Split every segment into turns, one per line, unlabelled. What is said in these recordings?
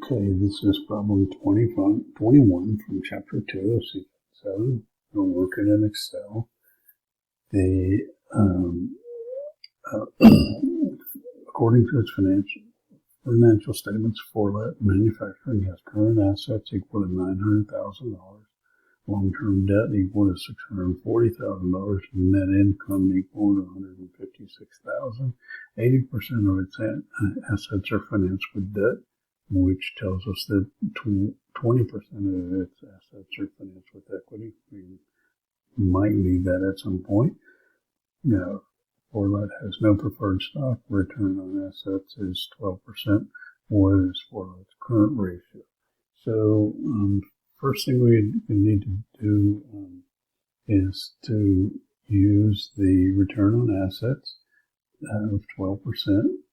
Okay, this is problem 21 from chapter 2 of CFIN7. We're working in Excel. The according to its financial statements, Forlet Manufacturing has current assets equal to $900,000, long-term debt equal to $640,000, net income equal to $156,000. 80% of its assets are financed with debt, which tells us that 20% of its assets are financed with equity. We might need that at some point. Now, Forlet has no preferred stock. Return on assets is 12%. What is Forlet's current ratio? So, first thing we need to do is to use the return on assets of 12%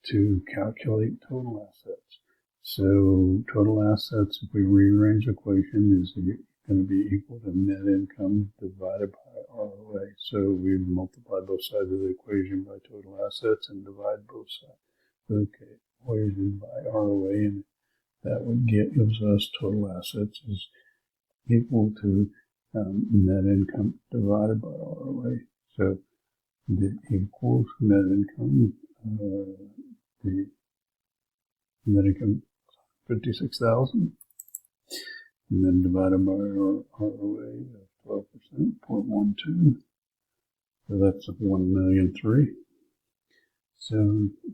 to calculate total assets. So total assets, if we rearrange the equation, is going to be equal to net income divided by ROA. So we multiply both sides of the equation by total assets and divide both sides of the equation by ROA, and that would gives us total assets is equal to net income divided by ROA. So that equals net income, the net income 56,000, and then divided by our ROA of 12%, 0.12. So that's 1,000,003. So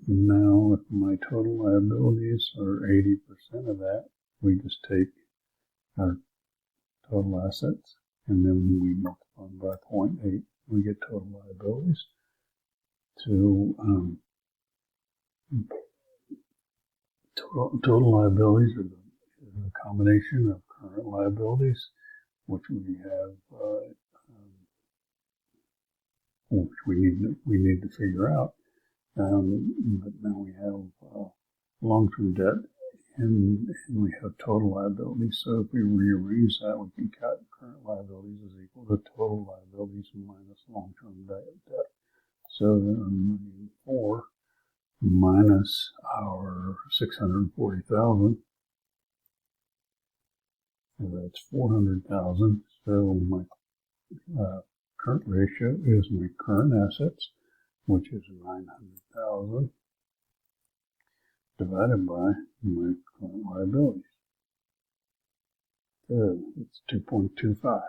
now if my total liabilities are 80% of that, we just take our total assets and then we multiply by 0.8. We get total liabilities. Total liabilities is a combination of current liabilities, which we have, which we need to figure out. But now we have long-term debt, and we have total liabilities. So if we rearrange that, we can cut current liabilities is equal to total liabilities minus long-term debt. So then 4 minus our 640,000, so that's 400,000. So my current ratio is my current assets, which is 900,000, divided by my current liabilities. So it's 2.25.